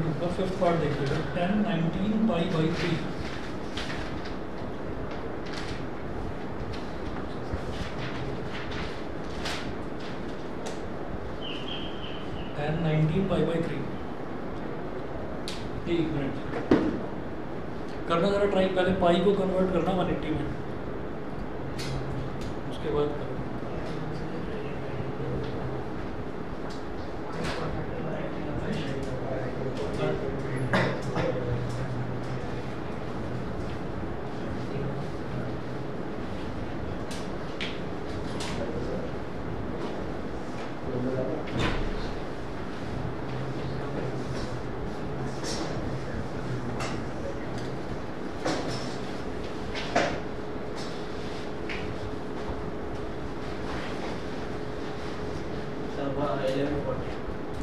दूंगा। Fifth part देखिएगा, 10 19 पाई by 3। tan 19 pi by 3। एक मिनट करना जरा ट्राई, पहले पाई को कन्वर्ट करना 180 में, उसके बाद करना।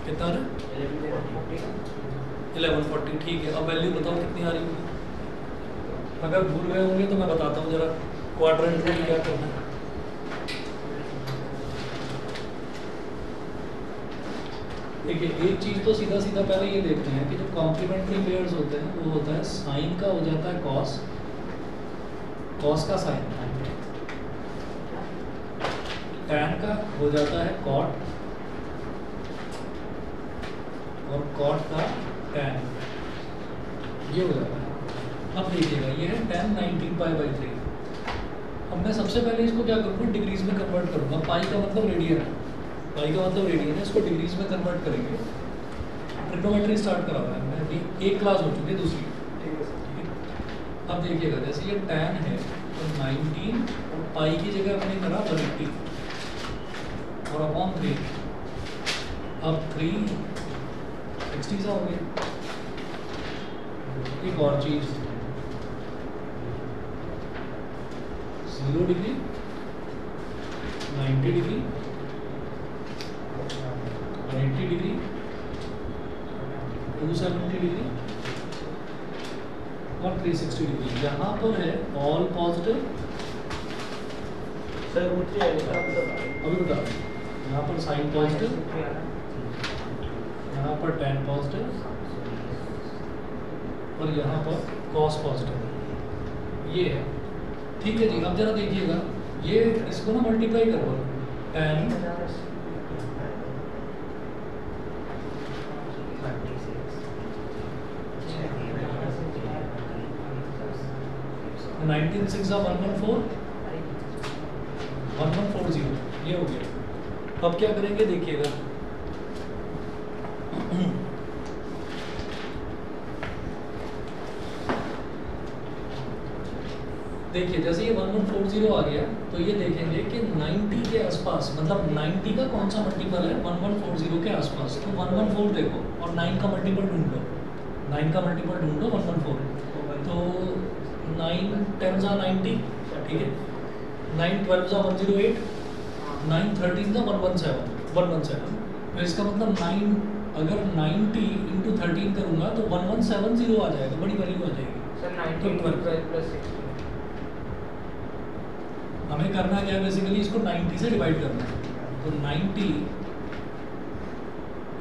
कितना है? 1140। ठीक है, अब वैल्यू बताओ कितनी आ रही होगी। अगर भूल गए होंगे तो मैं बताता हूँ जरा क्वाड्रेंट में क्या करना है। देखिए एक चीज़ तो सीधा सीधा पहले ये देखते हैं कि जो कॉम्प्लीमेंट्री पेयर्स होते हैं वो होता है साइन का हो जाता है कॉस, कॉस का साइन, टैन का हो जाता है कॉट और कॉट का टैन, ये हो जाता है। अब देखिएगा ये है 10 19 पाई बाई 3। अब मैं सबसे पहले इसको क्या करूँगा, डिग्रीज में कन्वर्ट करूँगा। पाई का मतलब रेडियन है, पाई का मतलब रेडियन है, इसको डिग्रीज में कन्वर्ट करेंगे। ट्रिग्नोमेट्री स्टार्ट करा हुआ है मैं अभी, एक क्लास हो चुकी है, दूसरी। ठीक है, अब देखिएगा जैसे ये टैन है तो 19 और पाई की जगह अपने करा 180 और अपॉन 3, अब 360 सा हो गया। एक और चीज 0 डिग्री 90 डिग्री 80 डिग्री 270 डिग्री और 360 डिग्री। यहाँ पर है ऑल पॉजिटिव। अभी बता, यहाँ पर साइन पॉजिटिव, यहाँ पर टैन पॉजिटिव और यहाँ पर कॉस पॉजिटिव, ये है। ठीक है जी, अब जरा देखिएगा ये इसको ना मल्टीप्लाई करो, टैन 19 6 1140, ये हो गया। अब क्या करेंगे देखिएगा, देखिए जैसे ये 1140 आ गया तो ये देखेंगे कि 90 के आसपास, मतलब 90 का कौन सा मल्टीपल है 1140 के आसपास, तो 114 देखो और 9 का मल्टीपल ढूंढ लो, 9 का मल्टीपल ढूंढ लो 114, तो 9 10 सा 90, ठीक है, 9 12 सा 108, 9 13 सा 117, तो इसका मतलब 9 अगर 90 इंटू 13 करूँगा तो 1170 आ जाएगा, बड़ी वैल्यू आ जाएगी सर। 90 12 प्लस 60 हमें करना क्या है, बेसिकली इसको 90 से डिवाइड करना है, तो 90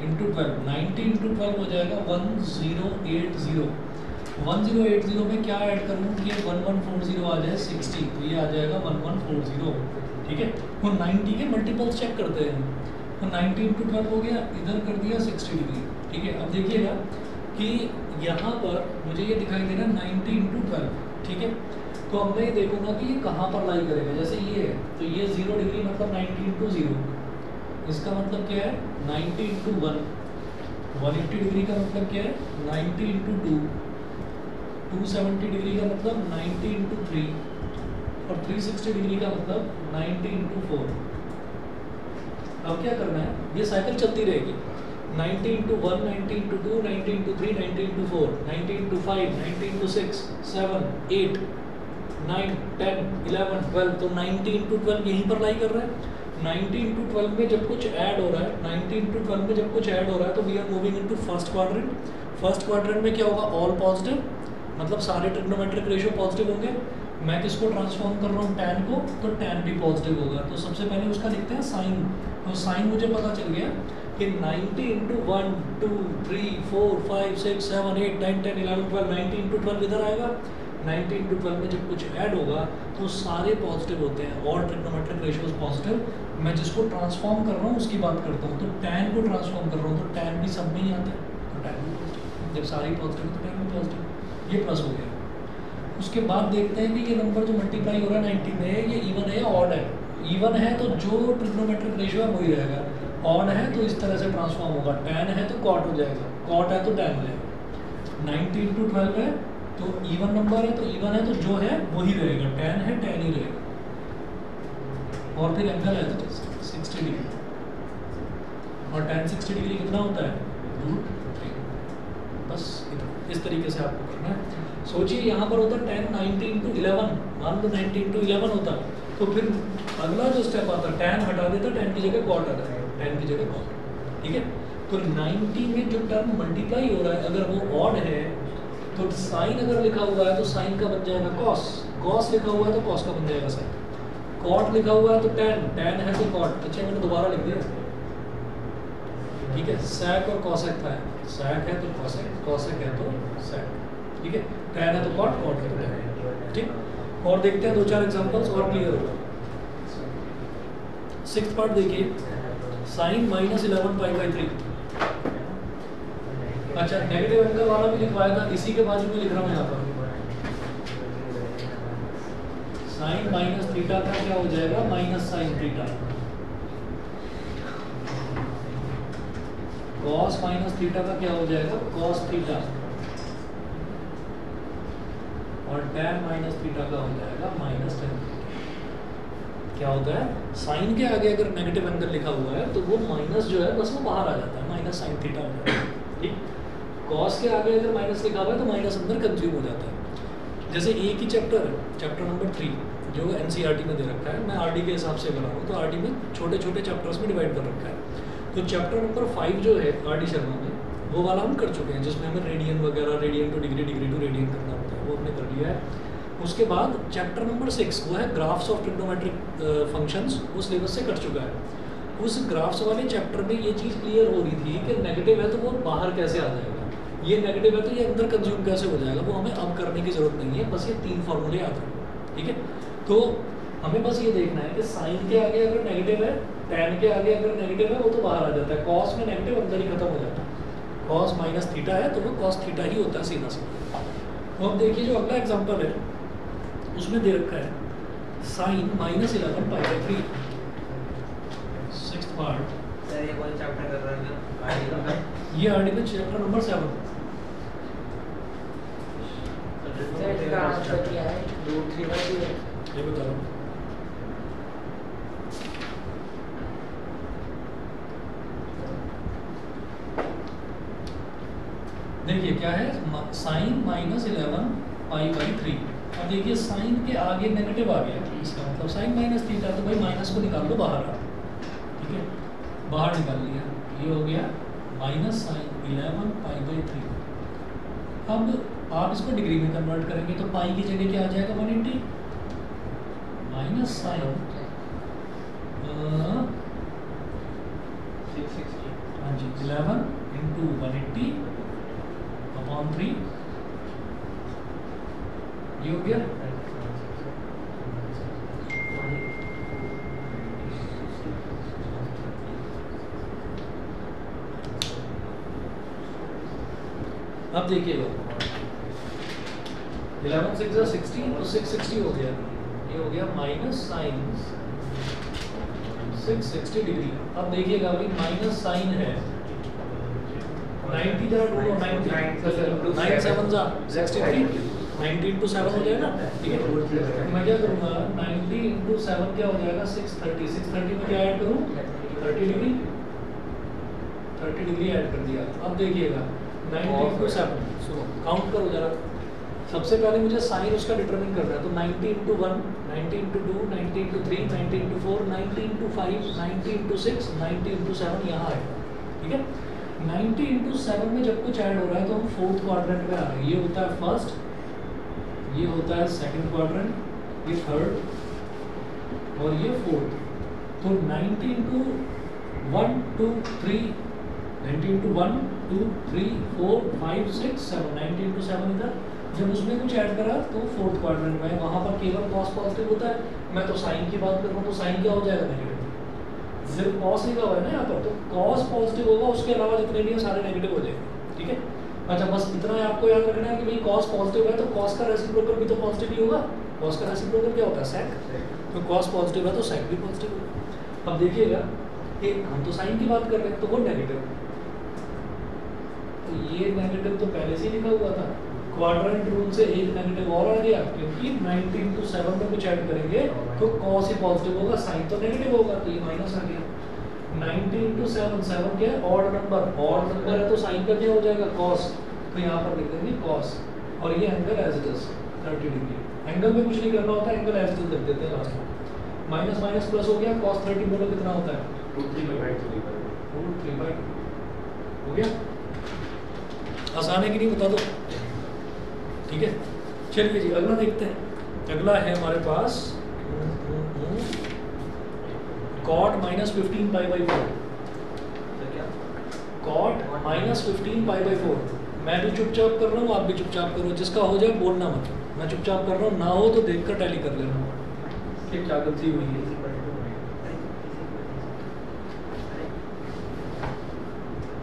इंटू 12, 90 इंटू 12 हो जाएगा 1080। 1080 में क्या ऐड करूँ कि 1140 आ जाए 60, तो ये आ जाएगा 1140, ठीक है। वो 90 के मल्टीपल्स चेक करते हैं, तो 90 इंटू 12 हो गया, इधर कर दिया 60 डिग्री, ठीक है। अब देखिएगा कि यहाँ पर मुझे ये दिखाई दे रहा है 90 इंटू 12, ठीक है। तो अब मैं ये देखूंगा कि ये कहाँ पर लाई करेगा, जैसे ये है तो ये 0 डिग्री मतलब 90 इंटू 0, इसका मतलब क्या है 90 इंटू 1, 180 डिग्री का मतलब क्या है 90 इंटू 2, 270 डिग्री का मतलब 90 इंटू 3 और 360 डिग्री का मतलब 90 इंटू 4। अब क्या करना है, ये साइकिल चलती रहेगी, 90 into 1, 90 into 2, 90 into 3, 90 into 4, 90 into 5, 90 into 6, 7, 8, 9, 10, 11, 12, तो 90 इंटू 12 यहीं पर लाई कर रहा है। 90 इंटू 12 में जब कुछ ऐड हो रहा है, 90 इंटू 12 में जब कुछ ऐड हो रहा है तो we are moving into first quadrant. First quadrant में क्या होगा, ऑल पॉजिटिव, मतलब सारे ट्रिग्नोमेट्रिक रेशियो पॉजिटिव होंगे। मैं किसको ट्रांसफॉर्म कर रहा हूँ, टैन को, तो टैन भी पॉजिटिव होगा। तो सबसे पहले उसका लिखते हैं साइन, तो साइन मुझे पता चल गया कि 90 इंटू 1 2 3 4 5 6 7 8 9 10 11 12 90 इंटू 12 इधर आएगा। 90 इंटू 12 में जब कुछ ऐड होगा तो सारे पॉजिटिव होते हैं, और ट्रिग्नोमेट्रिक रेशियोज पॉजिटिव। मैं जिसको ट्रांसफॉर्म कर रहा हूँ उसकी बात करता हूँ, तो tan को ट्रांसफॉर्म कर रहा हूँ तो tan भी सब में ही आता है, तो tan भी पॉजिटिव। जब सारी पॉजिटिव तो tan भी पॉजिटिव, ये प्लस हो गया। उसके बाद देखते हैं कि ये नंबर जो मल्टीप्लाई हो रहा है 90 में, ये इवन है या ऑड है। इवन है तो जो ट्रिग्नोमेट्रिक रेशियो है वही रहेगा, ऑड है तो इस तरह से ट्रांसफॉर्म होगा, tan है तो cot हो जाएगा, cot है तो tan हो जाएगा। 90 इंटू 12 है तो इवन नंबर है, तो इवन है तो जो है वही रहेगा, tan है tan ही रहेगा। और फिर एंगल है तो 60 डिग्री, और tan 60 डिग्री कितना होता है, √3। बस इस तरीके से आपको करना है। सोचिए यहाँ पर होता tan 90 इंटू 11, मान लो 90 इंटू 11 होता, तो फिर अगला जो स्टेप आता tan हटा देता, tan की जगह cot आता है, tan की जगह cot, ठीक है। तो 90 में जो टर्म मल्टीप्लाई हो रहा है अगर वो ऑड है तो साइन अगर लिखा हुआ है तो साइन का बन जाएगा cos, cos लिखा हुआ है तो cos का बन जाएगा साइन, cot लिखा हुआ है तो tan, tan है तो cot। अच्छा मैंने दोबारा लिख दिया, ठीक है। sec और cosec था, sec है तो cosec, cosec है तो sec, ठीक है। tan है तो cot, cot है तो tan, ठीक। और देखते हैं 2-4 एग्जांपल्स और क्लियर होगा। 6th पार्ट देखिए, sin -11 π/3। अच्छा नेगेटिव एंगल वाला भी लिखवाया था, इसी के बाजू में लिख रहा हूँ यहाँ पर। साइन माइनस थीटा का क्या हो जाएगा, minus sine theta. Cos minus theta का क्या हो जाएगा, कॉस थीटा। और tan माइनस थीटा का हो जाएगा माइनस tan थीटा। क्या होता है, साइन के आगे अगर नेगेटिव एंगल लिखा हुआ है तो वो माइनस जो है बस वो बाहर आ जाता है, माइनस साइन थीटा हो जाता है, ठीक। कॉस के आगे अगर माइनस लिखा हुआ है तो माइनस अंदर कंज्यूम हो जाता है। जैसे एक ही चैप्टर है, चैप्टर नंबर 3 जो NCERT में दे रखा है, मैं RD के हिसाब से बना रहा हूँ, तो RD में छोटे छोटे चैप्टर्स में डिवाइड कर रखा है। तो चैप्टर नंबर 5 जो है RD शर्मा में, वो वाला हम कर चुके हैं, जिसमें हमें रेडियन वगैरह, radian to degree, degree to radian करना होता है, वो हमने कर लिया है। उसके बाद चैप्टर नंबर 6 वो है ग्राफ्स ऑफ ट्रिग्नोमेट्रिक फंक्शंस, वो सिलेबस से कट चुका है। उस ग्राफ्स वाले चैप्टर में ये चीज़ क्लियर हो रही थी कि नेगेटिव है तो वो बाहर कैसे आ जाएगा, ये नेगेटिव है तो ये अंदर कंज्यूम कैसे हो जाएगा, वो हमें अब करने की जरूरत नहीं है, बस ये 3 फॉर्मूले याद रखो, ठीक है। तो हमें बस ये देखना है कि साइन के आगे अगर नेगेटिव है, tan के आगे अगर नेगेटिव है वो तो बाहर आ जाता है, cos में नेगेटिव अंदर ही खत्म हो जाता है। cos माइनस थीटा है तो वो cos थीटा ही होता है सीधा सीधा। तो अब देखिए जो अगला एग्जांपल है उसमें दे रखा है sin -11 π/3। 6th पार्ट, सर ये कौन चैप्टर कर रहा है, ये आर्टिकल चैप्टर नंबर 7। सेट का आंसर क्या है, √3/2 ये बता रहा हूँ। देखिए क्या है, sin -11 π/3। अब देखिए साइन के आगे नेगेटिव आ गया, इसका मतलब साइन माइनस थीटा, तो भाई माइनस को निकाल दो बाहर, ठीक है, बाहर निकाल लिया, ये हो गया माइनस साइन 11 π/3। अब आप इसको डिग्री में कन्वर्ट करेंगे तो पाई की जगह क्या आ जाएगा, 180 माइनस साइन 660, हाँ जी 11 इंटू 180 अपॉन 3, ये हो गया। अब देखिएगा 11 6 16 तो 660 हो गया, ये हो गया माइनस साइन 660 डिग्री। अब देखिएगा भाई माइनस साइन है 90 जरा ढूंढो, 9 7 जा 63, 90 इंटू 7 हो जाएगा, ठीक है। मैं क्या करूँगा, 90 इंटू 7 क्या हो जाएगा, 630। 630 में क्या ऐड करूँ, 30 डिग्री, 30 डिग्री ऐड कर दिया। अब देखिएगा 90 इंटू 7, सुनो काउंट करो जरा। सबसे पहले मुझे साइन उसका डिटरमिन करना है, तो 90 into 1, 90 into 2, 90 into 3, 90 into 4, 90 into 5, 90 into 6, 90 into 7 यहाँ आएगा, ठीक है। 90 इंटू 7 में जब कुछ ऐड हो रहा है तो हम 4th क्वाड्रेंट में आ रहे हैं, ये होता है फर्स्ट, ये होता है सेकंड क्वाड्रेंट, ये थर्ड और ये फोर्थ। तो 90 इंटू 1 2 3 90 into 1 2 3 4 5 6 7 90 into 7 इधर। जब उसमें कुछ ऐड करा तो फोर्थ क्वाड्रेंट में वहाँ पर केवल कॉस पॉजिटिव होता है। मैं तो साइन की बात कर रहा हूँ, तो साइन क्या हो जाएगा? नेगेटिव। सिर्फ कॉस लिखा हुआ है ना यहाँ पर, तो कॉस पॉजिटिव होगा, उसके अलावा जितने भी हैं सारे नेगेटिव हो जाएंगे। ठीक है, अच्छा बस इतना आपको याद रखना है कि भाई कॉस पॉजिटिव है तो कॉस का रेसिप्रोकल भी तो पॉजिटिव ही होगा। कॉस का रेसिप्रोकल क्या होता है? सेक। तो कॉस पॉजिटिव है तो सेक भी पॉजिटिव होगा। अब देखिएगा कि हम तो साइन की बात कर रहे हैं, तो वो नेगेटिव, तो ये नेगेटिव तो पहले से ही लिखा हुआ था। क्वाड्रेंट रूल से एक नेगेटिव और आ गया, क्योंकि 90 into 7 में कुछ ऐड करेंगे तो कॉस ही पॉजिटिव होगा, साइन तो नेगेटिव होगा, तो ये माइनस आ गया। 90 into 7, 7 क्या है? ऑड नंबर, ऑड नंबर है तो साइन का क्या हो जाएगा? कॉस। तो यहाँ पर लिख देंगे कॉस, और ये angle as it is 30 degree. Angle में कुछ नहीं करना होता, एंगल एज इट इज लिख देते हैं लास्ट में। माइनस माइनस प्लस हो गया, cos 30 बोलो कितना होता है? √3/2 हो गया। आसान है कि नहीं बता दो? ठीक है, चलिए जी अगला देखते हैं। अगला है हमारे पास cot -15π/4। cot -15π/4। मैं भी चुपचाप कर रहा हूँ, आप भी चुपचाप करो, जिसका हो जाए बोलना मत। मैं चुपचाप कर रहा हूँ, ना हो तो देखकर टैली कर लेना कि क्या गलती हुई है।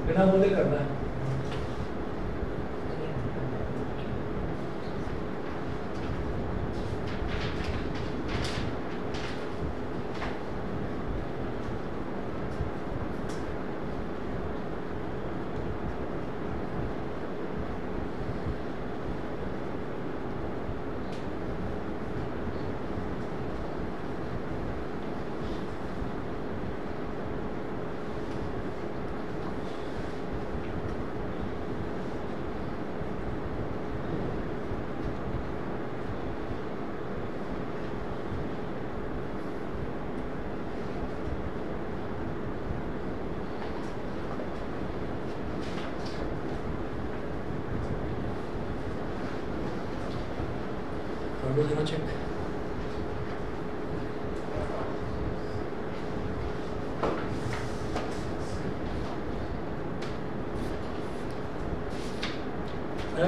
बिना बोले करना है। जरा चेक।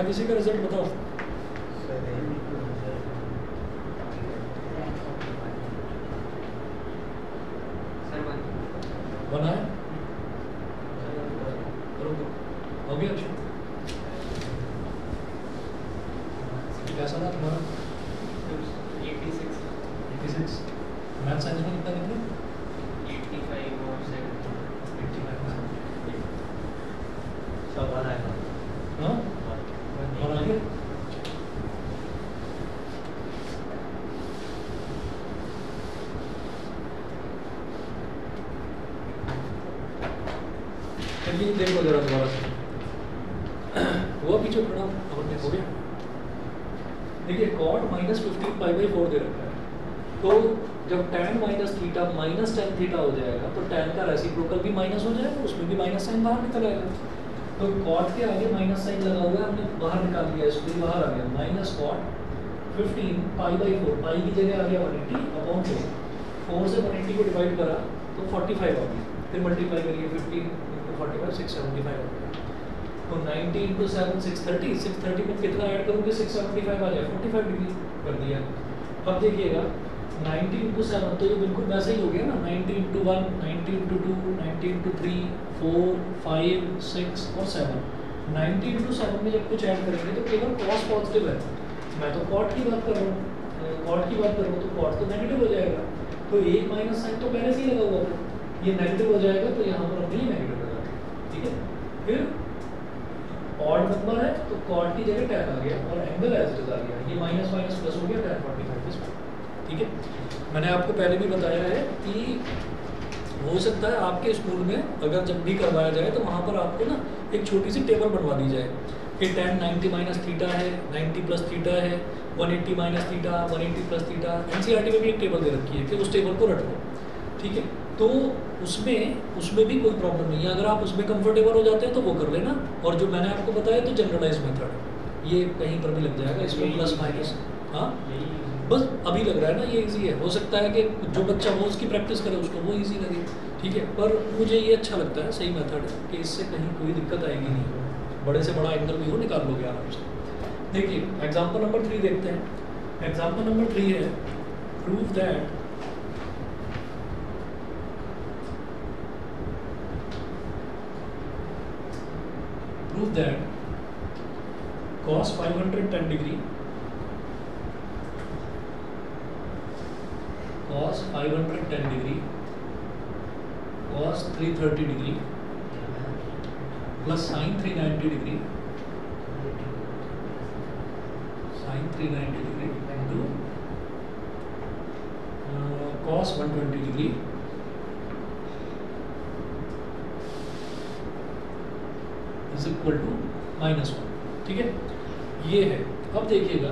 किसी का रिजल्ट बताओ। बना है? हो गया? अच्छा कैसा था तुम्हारा? 86। मैथ साइंस में कितना निकले? 85 और 7 सब आ रहा है। हाँ और आगे चलिए देखो जरा दोबारा से। हुआ पीछे थोड़ा हो गया। देखिए cot -15π/4 दे रखा है, तो जब tan - थीटा -tan थीटा हो जाएगा तो tan का रेसिप्रोकल भी माइनस हो जाएगा, उसमें भी माइनस साइन बाहर निकल आएगा। तो cot के आगे माइनस साइन लगा हुआ है, हमने बाहर निकाल दिया, इसको बाहर आ गया -cot 15π/4। पाई की जगह आ गया 180/4। 4 से 180 को डिवाइड करा तो 45 आ गया, फिर मल्टीप्लाई करिए 15 × 45 675 आ गया। तो 90 × 7 630। 630 में कितना ऐड करूँगी? 675 आ जाए, 45 डिग्री कर दिया। अब देखिएगा 90 × 7 तो ये बिल्कुल वैसा ही हो गया ना, 90 × 1 90 × 2 90 × 3 4 5 6 और 7। 90 × 7 में जब कुछ ऐड करेंगे तो केवल cos पॉजिटिव है। मैं तो cot की बात कर रहा हूँ, cot की बात कर रहा हूँ, तो cot तो नेगेटिव हो जाएगा। तो एक माइनस साइन तो पहले से ही लगा हुआ था, ये नेगेटिव हो जाएगा, तो यहाँ पर अपने ही नेगेटिव लगा। ठीक है, फिर ऑड नंबर है तो cot की जगह tan आ गया और एंगल एज इट इज आ गया, ये माइनस माइनस प्लस हो गया tan 45। ठीक है, मैंने आपको पहले भी बताया है कि हो सकता है आपके स्कूल में अगर जब भी करवाया जाए तो वहाँ पर आपको ना एक छोटी सी टेबल बनवा दी जाए कि tan 90 - थीटा है, 90 + थीटा है, 180 - थीटा, 180 + थीटा। एनसीईआरटी में भी एक टेबल दे रखी है कि उस टेबल को रट लो। ठीक है, तो उसमें भी कोई प्रॉब्लम नहीं है। अगर आप उसमें कंफर्टेबल हो जाते हैं तो वो कर लेना, और जो मैंने आपको बताया तो जनरलाइज मेथड ये कहीं पर भी लग जाएगा, इसमें प्लस माइनस। हाँ बस अभी लग रहा है ना ये इजी है, हो सकता है कि जो बच्चा वो उसकी प्रैक्टिस करे उसको वो इजी लगे, ठीक है। पर मुझे ये अच्छा लगता है, सही मेथड है कि इससे कहीं कोई दिक्कत आएगी नहीं, बड़े से बड़ा एंगल भी हो निकाल लोगे आराम से। देखिए एग्जाम्पल नंबर 3 देखते हैं। एग्जाम्पल नंबर 3 है prove that cos 510 degree, cos 510 degree, cos 330 degree plus sin 390 degree, sin 390 degree into cos 120 degree is equal to -1, ठीक है। ये है, अब देखिएगा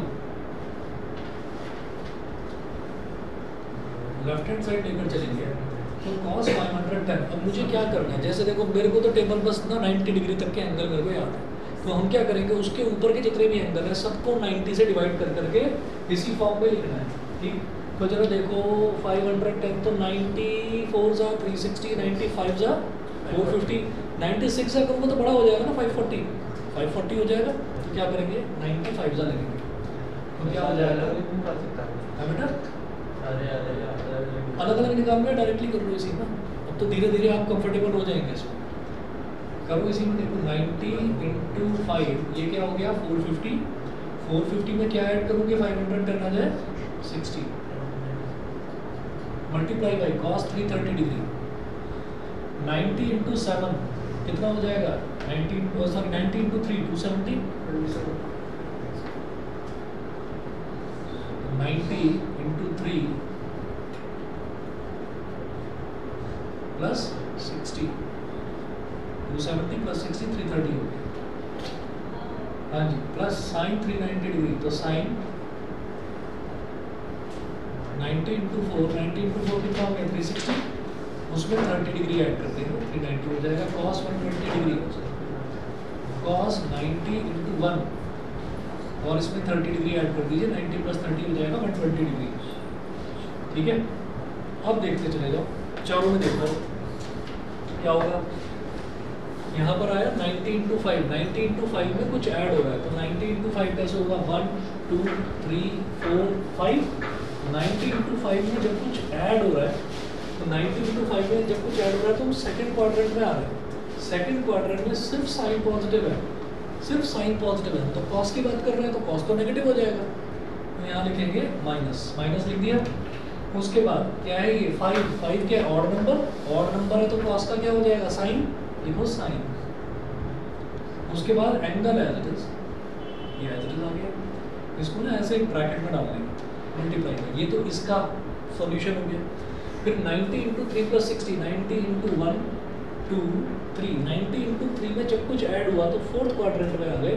लेफ्ट हैंड साइड लेकर चलेंगे तो cos 510। अब मुझे क्या करना है, जैसे देखो मेरे को तो टेबल बस ना 90 डिग्री तक के एंगल मेरे को याद है, तो हम क्या करेंगे उसके ऊपर के जितने भी एंगल है सबको 90 से डिवाइड कर करके इसी फॉर्म में लिखना है, ठीक। तो चलो देखो 510 तो 94 जा 360, 95 जा 450, 96 से करूँगा तो बड़ा हो जाएगा ना 540 हो जाएगा, तो क्या करेंगे 95 जा लगेंगे, तो क्या हो जाएगा बेटा अलग अलग निकालना है, डायरेक्टली कर लो इसी में। अब तो धीरे धीरे आप कंफर्टेबल हो जाएंगे इसमें, करो इसी में। देखो 90 × 5 ये क्या हो गया 450, 450 में क्या ऐड करोगे 510 आ जाए 60, मल्टीप्लाई बाई cos 330 डिग्री, 90 × 7 कितना हो जाएगा 90 × 3 270, 90 × 3 प्लस 60, 270 प्लस 60 330 हो गया, हाँ जी, प्लस साइन 390 डिग्री, तो साइन 90 × 4, 90 × 4 कितना हो गया 360, उसमें 30 डिग्री ऐड कर देंगे 390 हो जाएगा, cos 120 डिग्री, cos 90 × 1 और इसमें 30 डिग्री ऐड कर दीजिए, 90 प्लस 30 हो जाएगा 120 डिग्री, ठीक है। अब देखते चले जाओ, चारों में देखो क्या होगा। यहाँ पर आया 90 × 5, 90 × 5 में कुछ ऐड हो रहा है, तो 90 × 5 कैसे होगा 1 2 3 4 5, 90 × 5 में जब कुछ ऐड हो रहा है, तो 90 × 5 में जब कुछ ऐड हो रहा है तो सेकंड क्वाड्रेंट में आ रहा है, सेकंड क्वाड्रेंट में सिर्फ साइन पॉजिटिव है, सिर्फ साइन पॉजिटिव है, तो कॉस की बात कर रहे हैं तो कॉस तो नेगेटिव हो जाएगा, तो यहाँ लिखेंगे माइनस, माइनस लिख दिया। उसके बाद क्या है ये 5 क्या है ऑड नंबर है, तो कॉस का क्या हो जाएगा साइन, लिखो साइन। उसके बाद एंगल एज इट इज, ये एज इट इज आ गया, इसको ना ऐसे एक ब्रैकेट में डाल देंगे मल्टीप्लाई में, ये तो इसका सॉल्यूशन हो गया। फिर 90 × 3 + 60, 90 × 1 2 3, 90 × 3 में जब कुछ ऐड हुआ तो फोर्थ क्वाड्रेंट में आ गए,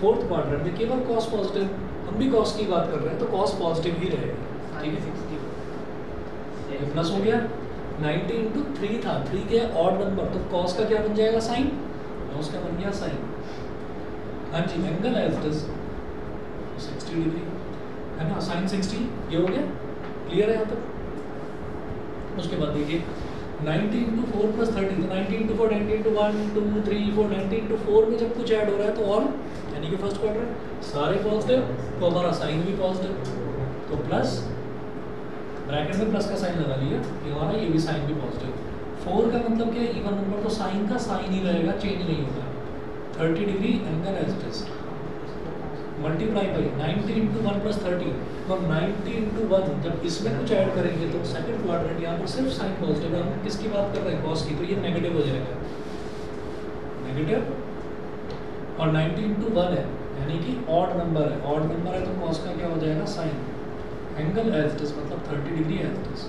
फोर्थ क्वाड्रेंट में केवल कॉस पॉजिटिव, हम भी कॉस की बात कर रहे हैं तो कॉस पॉजिटिव ही रहेगा, ठीक है। प्लस हो गया, 90 × 3 था, 3 क्या ऑड नंबर, तो कॉस का क्या बन जाएगा साइन, कॉस का बन गया साइन, हाँ जी। Angle as it is 60 degree है ना, साइन 60 ये हो गया, क्लियर है यहाँ तक। उसके बाद देखिए 90 × 4 + 30, तो 90 × 4 90 × 1 2 3 4, 90 × 4 में जब कुछ ऐड हो रहा है तो ऑल यानी कि फर्स्ट क्वाड्रेंट सारे पॉजिटिव, तो हमारा साइन भी पॉजिटिव, तो प्लस ब्रैकेट में प्लस का साइन लगा लिया, ये हमारा ये भी साइन भी पॉजिटिव। 4 का मतलब क्या है इवन नंबर, तो साइन का साइन ही रहेगा, चेंज नहीं होगा। 30 degree angle as it is, multiply by 90 × 1 + 30, तो 90 × 1 जब इसमें कुछ ऐड करेंगे तो सेकंड क्वाड्रेंट यहाँ पर सिर्फ साइन पॉजिटिव है, हम किसकी बात कर रहे हैं कॉस की, तो ये नेगेटिव हो जाएगा, नेगेटिव। और 90 × 1 है यानी कि ऑड नंबर है, ऑड नंबर है तो कॉस का क्या हो जाएगा sine, angle as it is मतलब 30 डिग्री एज इट इज,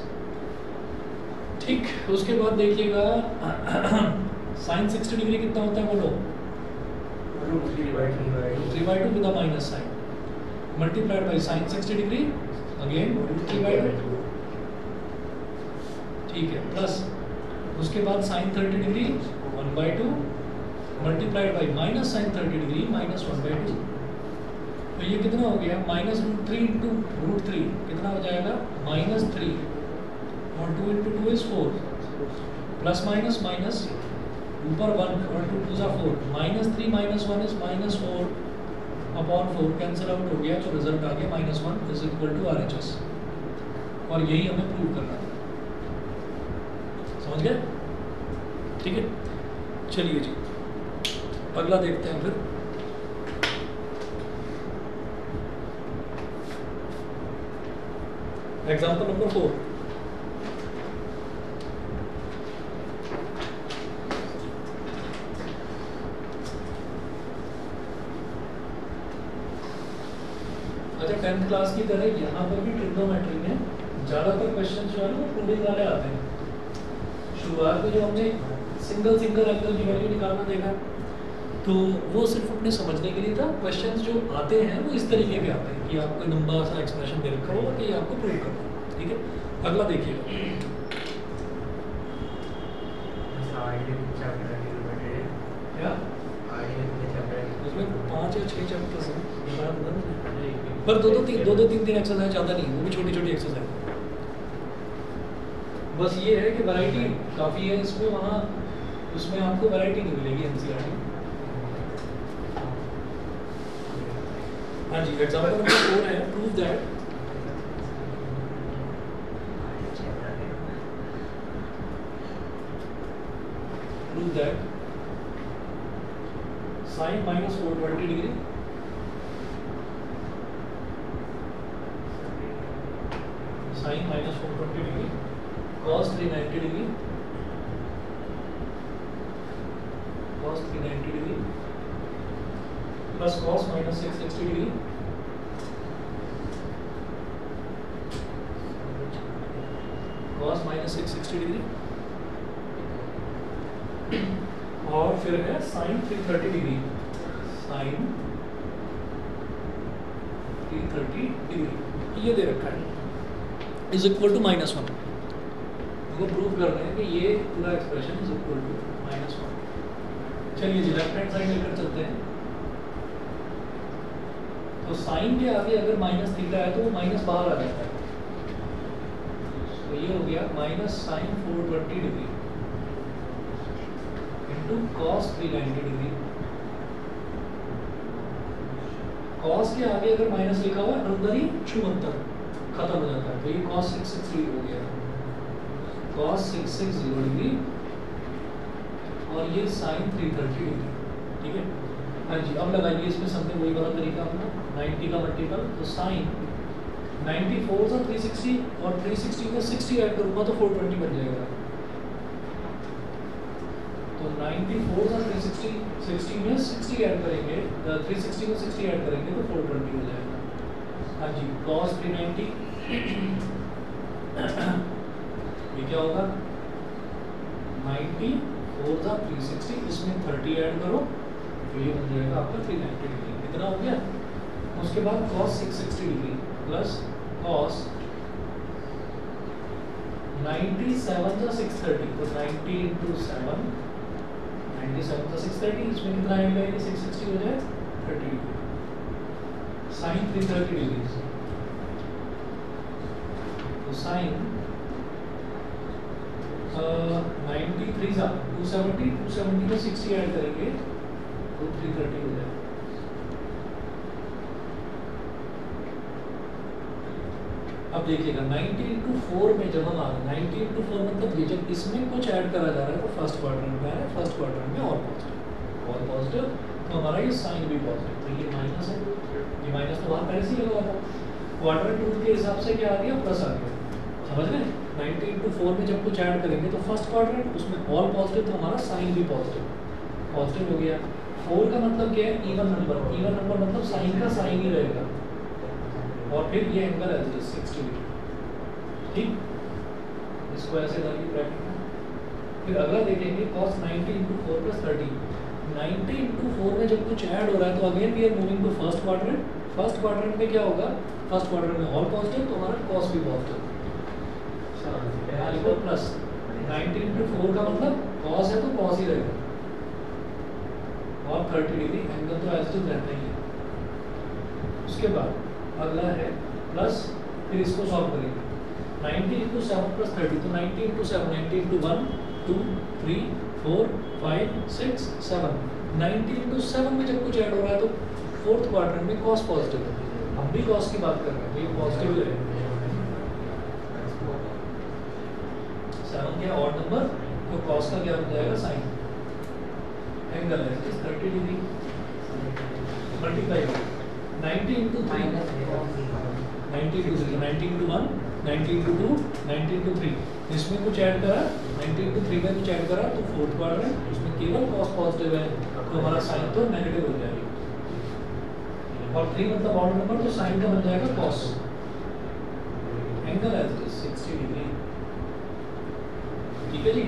ठीक। उसके बाद देखिएगा साइन 60 डिग्री कितना होता है बोलो, 3/2 with a minus sine, multiplied by sine 60 degree again 3/2, ठीक है, प्लस उसके बाद sine 30 degree 1/2 multiplied by minus sine 30 degree -1/2, तो ये कितना हो गया -√3 इंटू √3 कितना हो जाएगा -3 और 2 into 2 is 4 plus minus minus ऊपर 1 और 2 2 4 -3 - 1 इज -4 अपॉन 4 कैंसिल आउट हो गया तो रिजल्ट आ गया -1 इज इक्वल टू RHS और यही हमें प्रूव करना था। समझ गए? ठीक है, चलिए जी अगला देखते हैं फिर। Example number 4। अच्छा 10th क्लास की तरह यहाँ पर भी ट्रिग्नोमेट्री में ज़्यादातर क्वेश्चन जो है ना वो प्रूविंग वाले आते हैं। शुरुआत में जो हमने सिंगल एंगल की वैल्यू निकालना देखा तो वो सिर्फ अपने समझने के लिए था। क्वेश्चंस जो आते हैं वो इस तरीके के आते हैं कि आपको लंबा सा एक्सप्रेशन दे रखा होगा कि आपको प्रूव करना है। ठीक है, अगला देखिएगा। क्या उसमें 5 या 6 चैप्टर्स हैं पर दो तीन एक्सरसाइज ज़्यादा नहीं, वो भी छोटी छोटी एक्सरसाइज। बस ये है कि वैरायटी काफ़ी है इसमें, वहाँ उसमें आपको वैरायटी नहीं मिलेगी NCERT। हाँ जी, एग्जाम्पल नंबर 4 है prove that sin -420 degree sin -420 degree cos 390 degree plus cos -660 degree cos -660 degree और फिर है sin 330 डिग्री ये दे रखा है इज इक्वल टू -1। वो प्रूव कर रहे हैं कि ये पूरा एक्सप्रेशन इज इक्वल टू -1। चलिए जी लेफ्ट हैंड साइड लेकर चलते हैं। तो साइन के आगे अगर -θ है तो वो माइनस बाहर आ जाता है, तो ये हो गया -sin 420 degree into cos 390 degree. cos के आगे अगर माइनस लिखा हुआ है अंदर ही छुमंतर खत्म हो जाता है, तो ये cos 660 हो गया cos 660 डिग्री और ये sin 330 डिग्री। ठीक है, हाँ जी अब लगाइए इसमें समथिंग वही वाला तरीका अपना 90 का मल्टीपल। तो sin 94 था 360 और 360 में 60 ऐड करूँगा तो 420 बन जाएगा। तो 94 था 360 60 में 60 ऐड करेंगे, 360 में 60 ऐड करेंगे तो 420 हो जाएगा। हाँ जी cos 390 ये क्या होगा 94 था 360 इसमें 30 ऐड करो तो ये बन जाएगा आपका 390 डिग्री। कितना हो गया? उसके बाद cos 660 डिग्री प्लस cos 97 था 630 तो 90 इंटू 7 97 था 630 इसमें कितना ऐड करेंगे 660 हो जाए 30 डिग्री sin 330 डिग्री। तो sin 93 था 270 में 60 ऐड करेंगे तो 330 हो जाए। अब देखिएगा 90 इंटू 4 में जब हम आ रहे हैं 90 इंटू 4 मतलब ये जब इसमें कुछ ऐड करा जा रहा है तो फर्स्ट क्वाड्रेंट में है, फर्स्ट क्वाड्रेंट में और पॉजिटिव तो हमारा ये साइन भी पॉजिटिव, तो ये माइनस है, ये माइनस तो वहाँ पहले से ही लगा था। क्वाड्रेंट रूल के हिसाब से क्या आ गया प्लस आ गया। समझ रहे हैं 90 इंटू 4 में जब कुछ ऐड करेंगे तो फर्स्ट क्वाड्रेंट उसमें ऑल पॉजिटिव तो हमारा साइन भी पॉजिटिव हो गया। 4 का मतलब क्या है इवन नंबर मतलब साइन का साइन ही रहेगा और फिर ये एंगल है 60 डिग्री। ठीक, इसको ऐसे डालिए ब्रैकेट में। फिर अगला देखेंगे cos 90 इंटू 4 प्लस 30 90 इंटू 4 में जब कुछ ऐड हो रहा है तो again we are moving to first quadrant. First quadrant में क्या होगा फर्स्ट क्वाड्रेंट में ऑल पॉजिटिव तो हमारा cos भी पॉजिटिव प्लस 90 इंटू 4 का मतलब cos है तो cos ही रहेगा और 30 डिग्री एंगल तो एज इट इज रहता ही है। उसके बाद अगला है प्लस, फिर इसको सॉल्व करेंगे 90 इंटू 7 प्लस 30, तो 90 इंटू 7, 90 इंटू 1 2 3 4 5 6 7, 90 इंटू 7 में जब कुछ ऐड हो रहा है तो फोर्थ क्वाड्रेंट में कॉस पॉजिटिव है। हम भी कॉस की बात कर रहे हैं, ये पॉजिटिव है। 7 क्या ऑड नंबर, तो कॉस का क्या हो जाएगा साइन, एंगल है 30 degree, multiply 90 into 3, 90 into 3, 90 into 1, 90 into 2, 90 into 3, इसमें कुछ ऐड करा 90 इंटू 3 में कुछ ऐड करा तो फोर्थ क्वाड्रेंट, उसमें केवल कॉस पॉजिटिव है तो हमारा साइन तो नेगेटिव हो जाएगा। और 3 मतलब ऑड नंबर, तो साइन का बन जाएगा कॉस, एंगल है 60 डिग्री। ठीक है जी।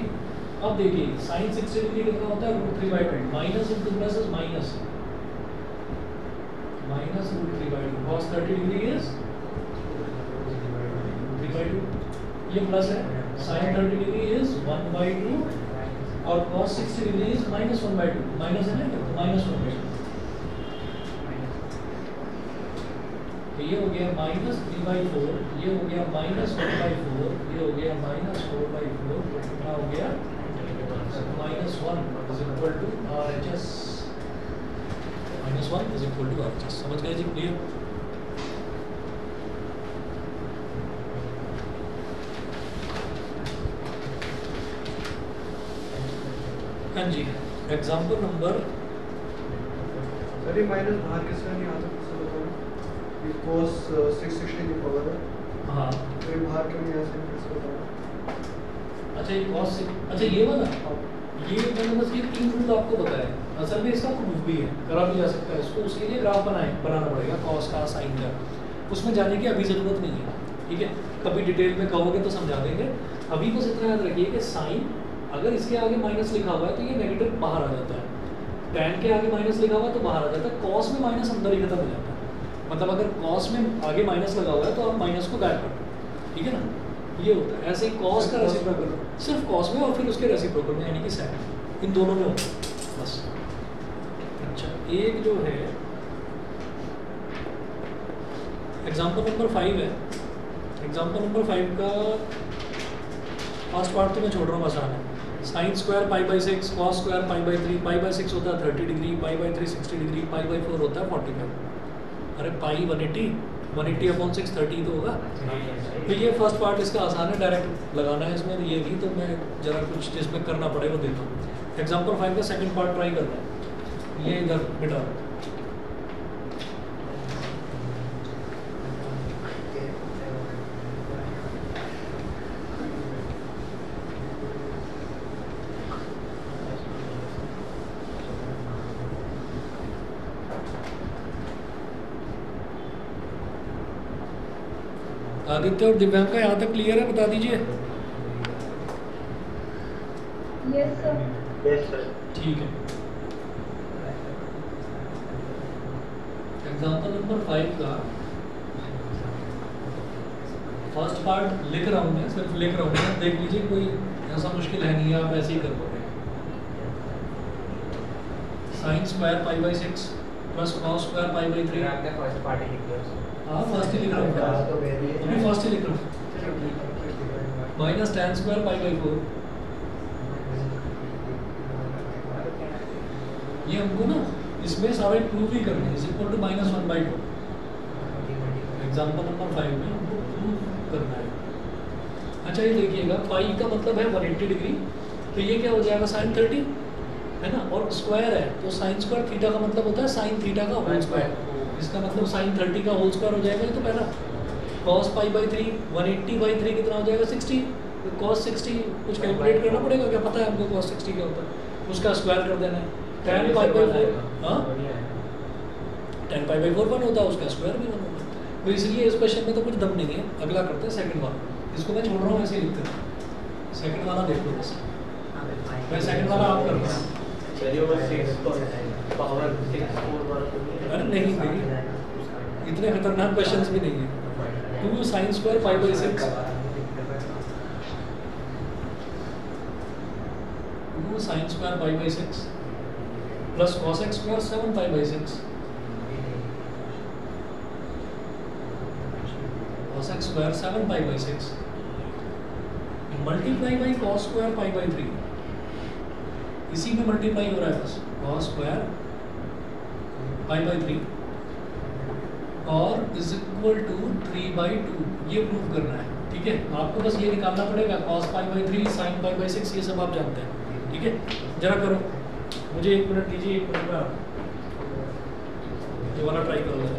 अब देखिए साइन 60 डिग्री कितना होता है, √3/2, minus into plus is minus, minus √3/2, cos 30 degree is 3/2, ये प्लस है, sin 30 डिग्री इज 1/2 और cos 60 डिग्री इज -1/2, माइनस है ना, -1/2, तो ये हो गया -3/4, ये हो गया -1/4, ये हो गया -4/4, तो कितना हो गया -1 is equal to RHS, -1 is equal to RHS। समझ गए जी, क्लियर? हाँ जी, एग्जाम्पल नंबर, सर ये माइनस बाहर किसका नहीं आता, किससे बताओ, ये cos 660 की पावर है, हाँ तो ये बाहर क्यों नहीं आ सकता, किससे बताओ। अच्छा ये cos, अच्छा ये वाला, ये मैंने बस ये 3 रूल आपको बताया, असल में इसका प्रूफ भी है, करा भी जा सकता है इसको, उसके लिए ग्राफ बनाना पड़ेगा cos का sin का, उसमें जाने की अभी ज़रूरत नहीं है, ठीक है, कभी डिटेल में कहोगे तो समझा देंगे। अभी बस इतना याद रखिए कि sin अगर इसके आगे माइनस लिखा हुआ है तो ये नेगेटिव बाहर आ जाता है, tan के आगे माइनस लिखा हुआ है तो बाहर आ जाता है, cos में माइनस अंदर ही खत्म हो जाता है, मतलब अगर cos में आगे माइनस लगा हुआ है तो आप माइनस को गायब कर दो, ठीक है ना, ये होता है। ऐसे ही cos का रेसिप्रोकल सिर्फ cos में और फिर उसके रेसिप्रोकल में यानी कि sin, इन दोनों में होता है बस। अच्छा एक जो है एग्जाम्पल नंबर 5 है, एग्जाम्पल नंबर 5 का फर्स्ट पार्ट तो मैं छोड़ रहा हूँ, आसान है। साइन स्क्वायर π/6, कॉस स्क्वायर π/3, π/6 होता है 30 डिग्री, π/3 60 डिग्री, π/4 होता है 45। अरे पाई 180, 180/6 30 तो होगा। तो ये फर्स्ट पार्ट इसका आसान है, डायरेक्ट लगाना है इसमें, ये नहीं तो मैं जरा कुछ जिसमें करना पड़े वो देता हूँ। एग्जाम्पल 5 का सेकंड पार्ट ट्राई करना है, ये इधर मिटा, आदित्य और दिव्यांग का यहाँ तक क्लियर है, बता दीजिए। Yes sir. Yes sir. ठीक है। एग्जाम्पल नंबर 5 का फर्स्ट पार्ट लिख रहा हूँ मैं, सिर्फ लिख रहा हूँ, देख लीजिए, कोई ऐसा मुश्किल है नहीं, आप ऐसे ही कर पाओगे। Sine square π/6 plus cos square π/3। आपने फर्स्ट पार्ट लिख दिया। हाँ फर्स्ट ही लिख रहा हूँ, अभी फर्स्ट ही लिख रहा हूँ। माइनस tan स्क्वायर π/4, ये हमको ना इसमें सारे प्रूव ही करने हैं, इक्वल टू -1/2। एग्जाम्पल नंबर 5 में हमको प्रूव करना है। अच्छा ये देखिएगा, पाई का मतलब है 180 डिग्री, तो ये क्या हो जाएगा sin 30 है ना, और स्क्वायर है तो sin स्क्वायर थीटा का मतलब होता है sin थीटा का होल स्क्वायर, इसका मतलब sin 30 का होल स्क्वायर हो जाएगा। ये तो पहला cos π/3, 180/3 कितना हो जाएगा 60, तो cos 60 कुछ कैलकुलेट करना पड़ेगा, क्या पता है हमको cos 60 क्या होता है, उसका स्क्वायर कर देना है। tan π/4, हाँ tan π/4 1 होता है, उसका स्क्वायर भी 1 होता है। तो इसलिए इस क्वेश्चन में तो कुछ दम नहीं है। अगला करते हैं सेकंड वाला, इसको मैं छोड़ रहा हूँ ऐसे ही लिखते हैं। सेकंड वाला देख लो बस, मैं सेकंड वाला आप कर रहा हूँ। अरे नहीं भाई, इतने खतरनाक क्वेश्चंस भी नहीं है। 2 sin square π/6, 2 sin square π/6 plus cos x square 7 π/6 cos x square 7 pi by 6 multiply by cos square pi by 3, इसी में मल्टीप्लाई हो रहा है बस, cos स्क्वायर पाई बाई 3 और इज इक्वल टू 3/2, ये प्रूव करना है। ठीक है, आपको बस ये निकालना पड़ेगा, cos pi by 3 sin pi by 6, ये सब आप जानते हैं। ठीक है, जरा करो, मुझे 1 मिनट दीजिए, 1 मिनट में आप ये वाला ट्राई करो।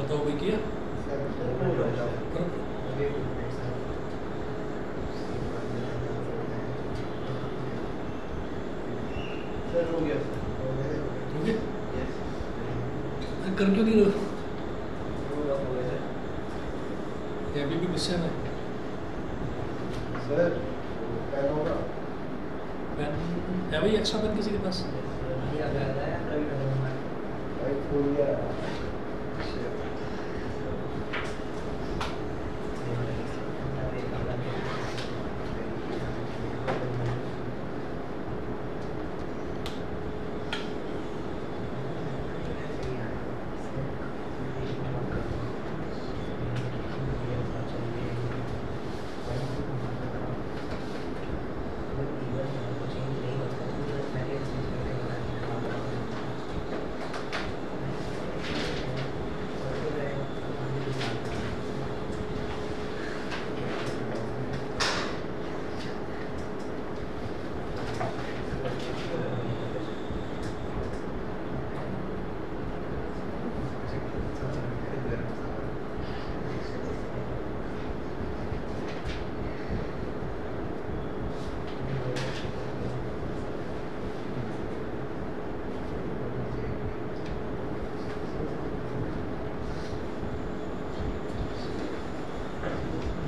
बताओ भाई किया? सर हो गया ठीक है, कर क्यों नहीं रहे? ये अभी भी गुस्से में? सर पेन होगा? पेन है भाई, एक्स्ट्रा पेन किसी के पास? भाई फूल गया।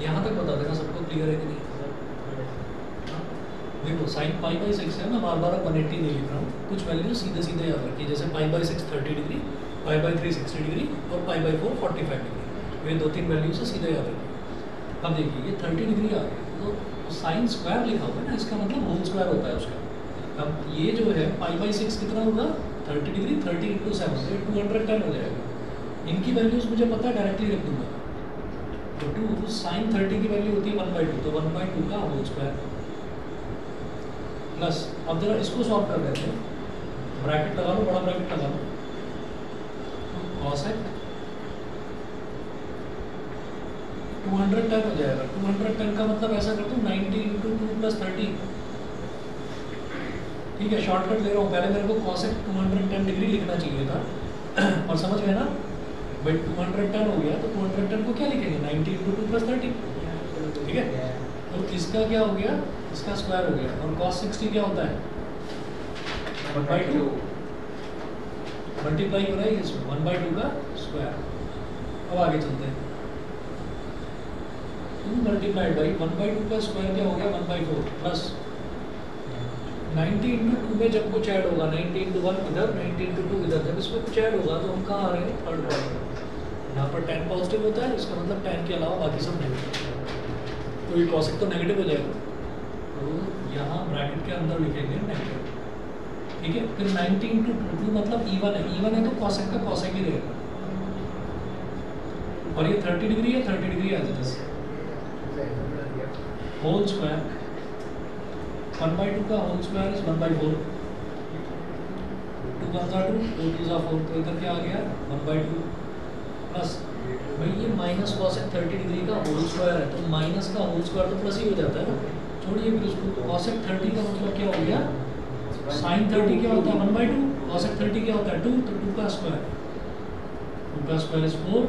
यहाँ तक बता देना सबको क्लियर है कि नहीं? देखो साइन पाई बाई 6 है, मैं बार बार 180 नहीं लिख रहा हूँ, कुछ वैल्यू सीधे सीधे याद रखिए, जैसे पाई by 6 30 degree, pi by 3 60 degree और पाई बाई 4 45 डिग्री, ये 2-3 वैल्यू से सीधे याद रखिए। अब देखिए ये 30 डिग्री आ गई, तो साइन स्क्वायर लिखा हुआ है ना, इसका मतलब होल स्क्वायर होता है उसका। अब ये जो है पाई बाई 6 कितना होगा? 30 डिग्री, 30 × 7 तो 210 हो जाएगा। इनकी वैल्यूज मुझे पता है, डायरेक्टली रख दूंगा। तो 2 साइन 30 की वैल्यू होती है 1/2, तो 1/2 का होल स्क्वायर प्लस, अब जरा इसको सॉल्व कर लेते हैं, ब्रैकेट लगा लो, बड़ा ब्रैकेट लगा लो, cos 210 हो जाएगा। 210 का मतलब ऐसा कर दूँ 90 × 2 + 30, ठीक है, शॉर्टकट ले रहा हूँ, पहले मेरे को cos 210 डिग्री लिखना चाहिए था और समझ गए ना भाई, 210 हो गया तो 210 को क्या लिखेंगे? 90 × 2 + 30, ठीक है। तो इसका क्या हो गया? इसका स्क्वायर हो गया। और cos 60 क्या होता है? 1/2 मल्टीप्लाई हो रहा है इसमें 1/2 का स्क्वायर। अब आगे चलते हैं, 2 मल्टीप्लाइड बाई 1/2 का स्क्वायर क्या हो गया? 1/4 प्लस 90 × 2 में जब कुछ ऐड होगा, 90 × 1 इधर, 90 × 2 इधर, जब इसमें कुछ ऐड होगा तो हम कहाँ आ रहे हैं? Third quadrant. यहाँ पर tan पॉजिटिव होता है, इसका मतलब tan के अलावा बाकी सब नेगेटिव। तो ये कॉसेक तो नेगेटिव हो जाएगा, तो यहाँ ब्रैकेट के अंदर लिखेंगे नेगेटिव, ठीक है। फिर 90 इंटू 2 मतलब इवन है तो कॉसेक का कॉसेक ही रहेगा, और ये 30 डिग्री है, 30 डिग्री आ जाता है। होल स्क्वायर 1/2 का होल स्क्वायर इज 1/4, 2 1 जा 2, 2 2 जा 4, तो इधर क्या आ गया 1/2 प्लस भाई ये माइनस कॉसेक 30 डिग्री का होल स्क्वायर है, तो माइनस का होल स्क्वायर तो प्लस ही हो जाता है ना, छोड़िए फिर उसको। कॉसेक 30 का मतलब क्या हो गया, साइन 30 क्या होता है 1/2, कॉसेक 30 क्या होता है 2, तो 2 का स्क्वायर, 2 का स्क्वायर इज 4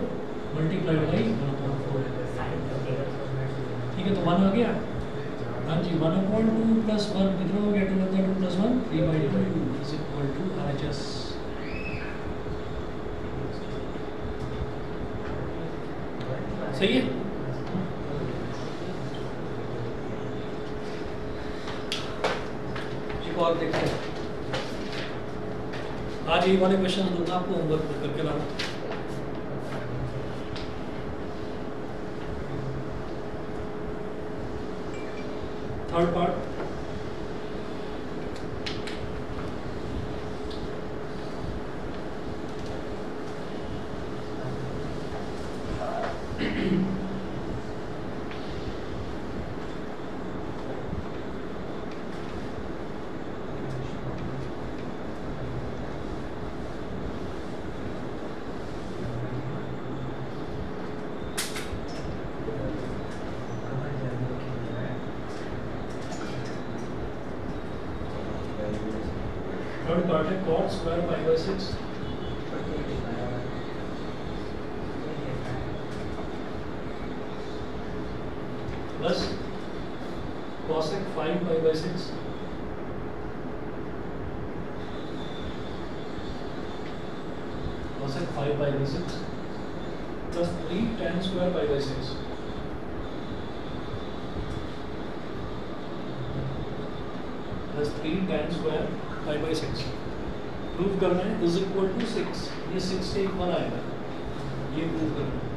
मल्टीप्लाइड बाई 1/4, ठीक है। तो 1 आ गया, हाँ जी 1/2 प्लस 1 कितना हो गया, 2 2 plus 1 3/2 is equal to RHS। सही है। एक और देखते हैं, आज ये वाले क्वेश्चन दूंगा आपको, होमवर्क करके लाना। थर्ड पार्ट, थर्ड पार्ट है cot square pi by 6 plus cosec 5 pi by 6 cosec 5 pi by 6 plus 3 tan square pi by 6 plus 3 tan square pi by 6 prove करना है इज इक्वल टू 6, ये 6 से equal आएगा, ये prove करना है।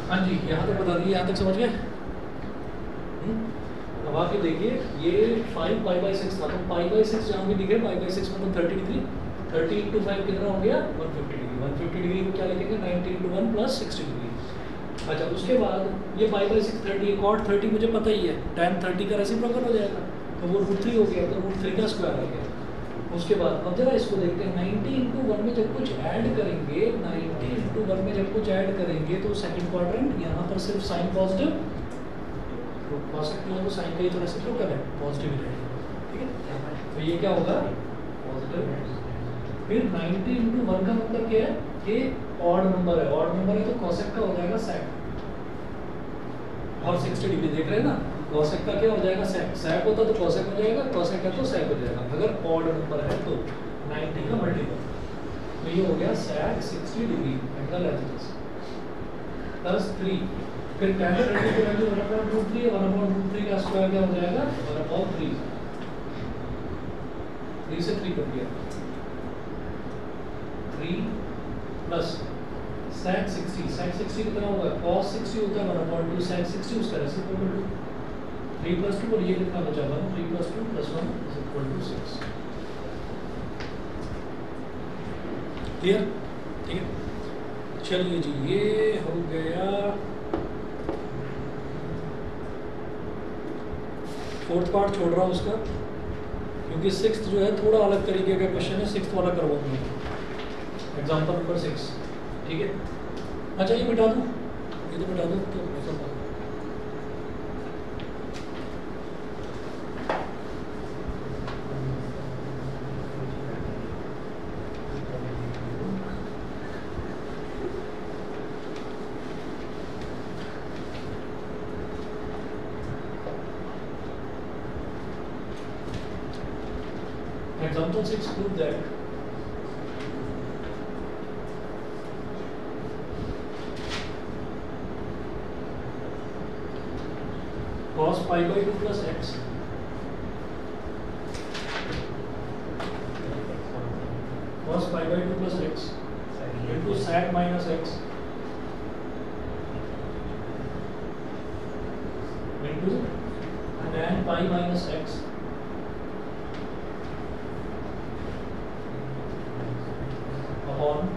हाँ जी, यहाँ तक बता दिए, यहाँ तक समझ गए। अब आप ये देखिए, ये 5 पाई बाई 6 था, तो पाई बाई 6 जहाँ भी दिखे, पाई बाई 6 मतलब 30 डिग्री, 30 इंटू 5 कितना हो गया 150 डिग्री, 150 डिग्री को क्या लिखेंगे 90 इंटू 1 प्लस 60 डिग्री। अच्छा, उसके बाद ये पाई बाई 6 30, कॉट 30 मुझे पता ही है, tan 30 का रेसिप्रोकल हो जाएगा, तो वो √3 हो गया, तो √3 का स्क्वायर आ गया। उसके बाद अब जरा इसको देखते हैं, 90 इंटू 1 में जब कुछ ऐड करेंगे, 90 इंटू 1 में जब कुछ ऐड करेंगे तो सेकंड क्वाड्रेंट यहाँ पर सिर्फ साइन पॉजिटिव, तो कॉसेक जो है वो साइन का ही तो रेसिप्रोकल है, पॉजिटिव ही रहेगा, ठीक है। तो ये क्या होगा पॉजिटिव। फिर 90 इंटू 1 का मतलब क्या है, ये ऑड नंबर है, ऑड नंबर है तो कॉसेक का हो जाएगा सेक, और 60 डिग्री देख रहे हैं ना, कॉसेक का क्या हो जाएगा सेक, सेक होता तो कॉसेक हो जाएगा, कॉसेक है तो सेक हो जाएगा, अगर ऑड नंबर है तो 90 का मल्टीपल, तो ये हो गया सेक 60 डिग्री एंगल एज प्लस 3। फिर tan 30 की वैल्यू 1/√3 है, 1/√3 का स्क्वायर क्या हो जाएगा 1/3, 3 से 3 कर दिया, 3 प्लस sec 60 कितना होगा cos 60 होता है 1/2 sec 60 उसका रेसिप्रोकल 2 3 + 2 और ये कितना बचा 1 3 + 2 + 1 = 6 क्लियर ठीक है चलिए जी ये हो गया फोर्थ पार्ट छोड़ रहा हूँ उसका क्योंकि सिक्स्थ जो है थोड़ा अलग तरीके का क्वेश्चन है सिक्स्थ वाला करवाऊंगा एग्जाम्पल नंबर 6 ठीक है अच्छा ये मिटा दूँ ये तो मिटा दो तो example 6 prove that cos pi by 2 plus x cos pi by 2 plus x into sec minus x into tan pi minus x upon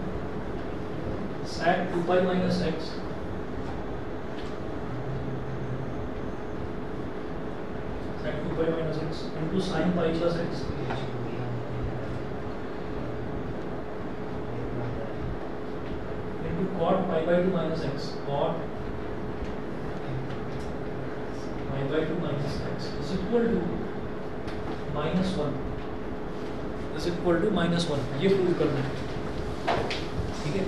sec 2 pi minus x sec 2 pi minus x into sin pi plus x into cot pi by 2 minus x cot pi by 2 minus x is equal to -1 is equal to -1 ये prove करना है ठीक है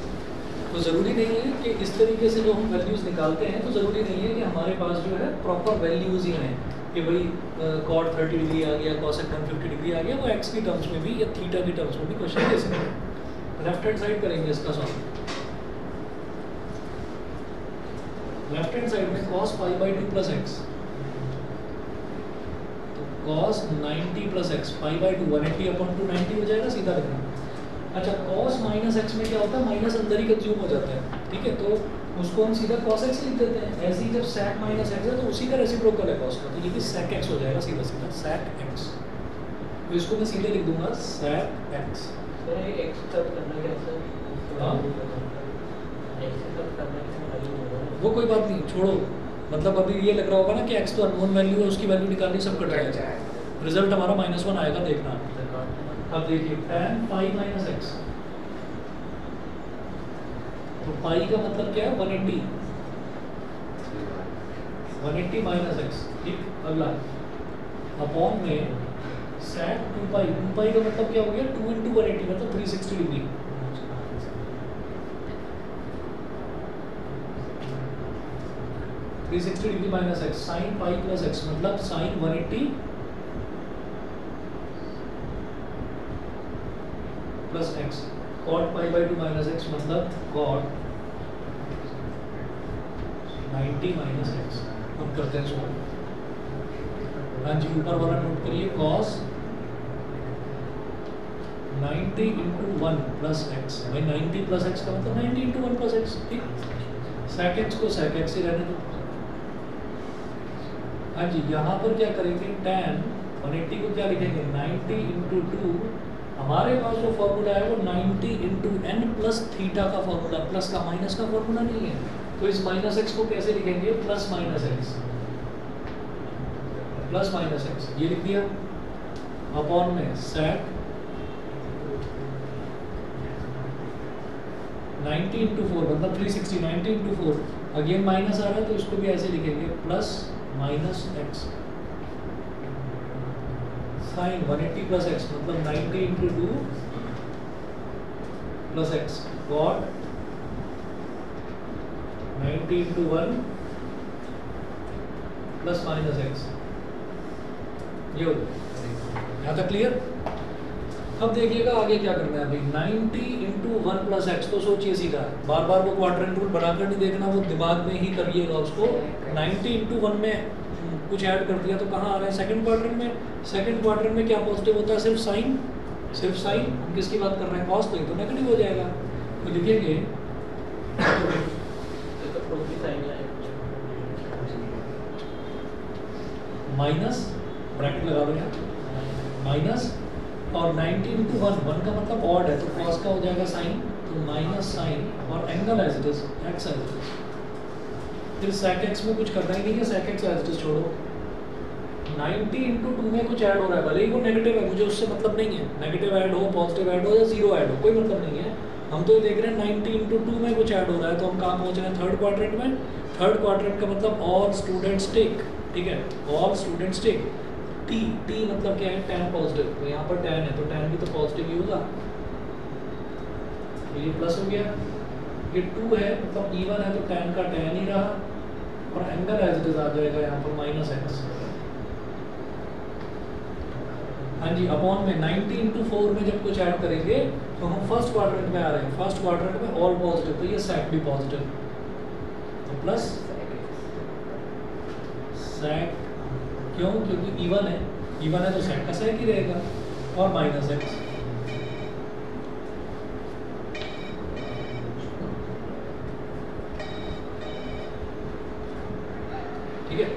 तो ज़रूरी नहीं है कि इस तरीके से जो हम वैल्यूज़ निकालते हैं तो ज़रूरी नहीं है कि हमारे पास जो है प्रॉपर वैल्यूज़ ही हैं कि भाई कॉट 30 डिग्री आ गया कॉसेक 150 डिग्री आ गया वो एक्स की टर्म्स में भी या थीटा की टर्म्स में भी क्वेश्चन दे सकते हैं लेफ्ट हैंड साइड करेंगे इसका सॉल्व लेफ्ट हैंड साइड में cos pi by 2 plus x तो cos 90 plus x pi by 2 180/290 हो जाएगा सीधा लिखना अच्छा cos माइनस x में क्या होता है माइनस अंदर ही कंज्यूम हो जाता है ठीक है तो उसको हम सीधा cos x लिख देते हैं ऐसे ही जब sec माइनस x है तो उसी का रेसिप्रोकल है cos का तो ये भी sec x हो जाएगा सीधा सीधा sec x तो इसको मैं सीधे लिख दूंगा sec x सर ये x तब करना क्या सर हाँ x तब करना क्या वो कोई बात नहीं छोड़ो मतलब अभी ये लग रहा होगा ना कि x तो अननोन वैल्यू है उसकी वैल्यू निकालनी सब कट जाएगा रिजल्ट हमारा -1 आएगा देखना अब देखिए tan pi minus x तो pi का मतलब क्या है 180 minus x ठीक अगला अपॉन में sec 2 pi का मतलब क्या हो गया 2 into 180 मतलब 360 degree minus x sin pi plus x मतलब sin 180 plus x cot pi by 2 minus x मतलब cot 90 minus x अब करते हैं सॉल्व हाँ जी ऊपर वाला नोट करिए cos 90 into 1 plus x भाई 90 plus x का मतलब 90 into 1 plus x ठीक sec x को sec x ही रहने दो हाँ जी यहाँ पर क्या करेंगे tan 180 को क्या लिखेंगे 90 into 2 हमारे पास जो फॉर्मूला है वो 90 into n plus थीटा का फॉर्मूला प्लस का माइनस का फॉर्मूला नहीं है तो इस माइनस x को कैसे लिखेंगे प्लस माइनस x ये लिख दिया अपॉन में sec 90 into 4 मतलब 360 90 into 4 अगेन माइनस आ रहा है तो इसको भी ऐसे लिखेंगे plus minus x sin 180 plus x मतलब 90 into 2 plus x cot 90 into 1 plus minus x ये हो यहाँ तक क्लियर अब देखिएगा आगे क्या करना है अभी 90 into 1 plus x तो सोचिए सीधा बार बार वो क्वाड्रेंट रूल बनाकर नहीं देखना वो दिमाग में ही करिएगा उसको 90 into 1 में कुछ ऐड कर दिया तो कहाँ आ रहा है सेकंड क्वाड्रेंट में क्या पॉजिटिव होता है सिर्फ साइन हम किसकी बात कर रहे हैं कॉस तो ये तो नेगेटिव हो जाएगा तो लिखेंगे माइनस ब्रैकेट लगा लो यार, माइनस और 90 इंटू 1, 1 का मतलब ऑड है तो कॉस का हो जाएगा साइन, तो माइनस साइन और angle as it is x as it is. फिर सेक एक्स में कुछ करना ही नहीं है, sec x as it is छोड़ो। 90 इंटू 2 में कुछ ऐड हो रहा है, भले ही वो नेगेटिव है, मुझे उससे मतलब नहीं है, नेगेटिव ऐड हो, पॉजिटिव ऐड हो या जीरो ऐड हो, कोई मतलब नहीं है। हम तो ये देख रहे हैं 90 इंटू 2 में कुछ ऐड हो रहा है, तो हम कहाँ पहुँच रहे हैं, थर्ड क्वाड्रेंट में। थर्ड क्वाड्रेंट का मतलब ऑल स्टूडेंट्स टेक, ठीक है, all students take. T, T मतलब क्या है, टैन पॉजिटिव, तो यहाँ पर टैन है तो टैन भी तो पॉजिटिव ही होगा, तो ये प्लस हो गया। ये 2 है मतलब इवन है तो टैन का टैन ही रहा, और एंगल एज इट इज आ जाएगा यहाँ पर माइनस एक्स। हाँ जी, अपॉन में 90 इंटू 4 में जब कुछ ऐड करेंगे तो हम फर्स्ट क्वाड्रेंट में आ रहे हैं, फर्स्ट क्वाड्रेंट में ऑल पॉजिटिव, तो ये सेक भी पॉजिटिव, तो प्लस सेक, क्यों, क्योंकि इवन है, इवन है तो सेक का सेक ही रहेगा, और माइनस एक्स। ठीक है,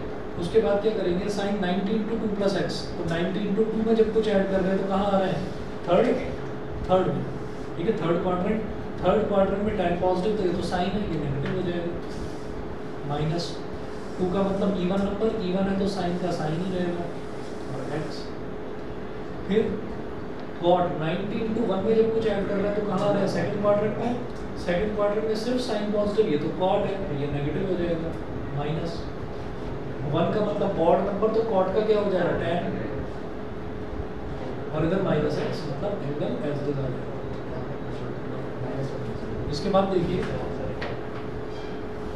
उसके बाद क्या करेंगे, साइन 90 इंटू 2 प्लस एक्स, तो 90 इंटू 2 में जब कुछ ऐड कर रहे हैं तो कहाँ आ रहे हैं, थर्ड में, ठीक है, थर्ड क्वाड्रेंट में टैन पॉजिटिव, तो ये तो साइन है, ये नेगेटिव हो जाएगा। माइनस 2 का मतलब इवन नंबर, इवन है तो साइन का साइन ही रहेगा, और एक्स। फिर कॉट 90 इंटू 1 में जब कुछ ऐड कर रहे हैं तो कहाँ आ रहे हैं, सेकंड क्वाड्रेंट में, सेकंड क्वाड्रेंट में सिर्फ साइन पॉजिटिव, ये तो कॉट है, ये नेगेटिव हो जाएगा, माइनस 1 का मतलब ऑड नंबर, तो कॉट का क्या हो जाएगा, टैन, और इधर माइनस एक्स मतलब एंगल एज इट इज। इसके बाद देखिए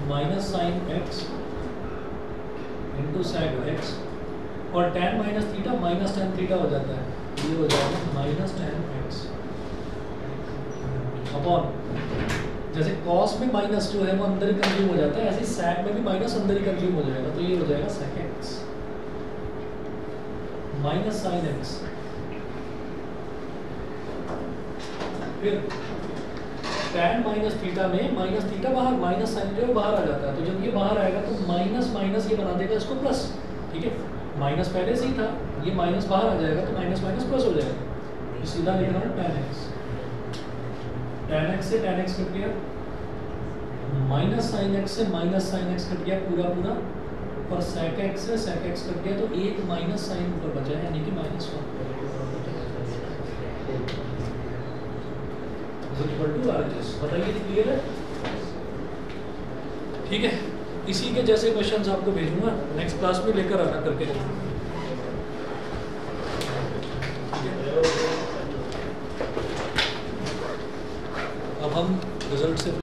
minus sine x into sec x, और tan minus theta minus tan theta हो जाता है, ये हो जाएगा माइनस टैन एक्स अपॉन, जैसे कॉस में माइनस जो है वो अंदर ही कंज्यूम हो जाता है, ऐसे सेक में भी माइनस अंदर ही कंज्यूम हो जाएगा, तो ये हो जाएगा sec x minus sine x. फिर टैन माइनस थीटा में माइनस थीटा बाहर, माइनस साइन जो है बाहर आ जाता है, तो जब ये बाहर आएगा तो माइनस माइनस ये बना देगा इसको प्लस, ठीक है, माइनस पहले से ही था, ये माइनस बाहर आ जाएगा तो माइनस माइनस प्लस हो जाएगा, तो सीधा लिख रहा हूँ टैन एक्स, टैन एक्स से टैन एक्स कट गया, माइनस साइन एक्स से माइनस साइन एक्स कट गया पूरा पूरा, और सेक एक्स से सेक एक्स कट गया, तो एक माइनस साइन ऊपर बचा है, यानी कि -1 बताइए, क्लियर है? ठीक है, इसी के जैसे क्वेश्चंस आपको भेजूंगा नेक्स्ट क्लास में, लेकर आना करके। अब हम रिजल्ट से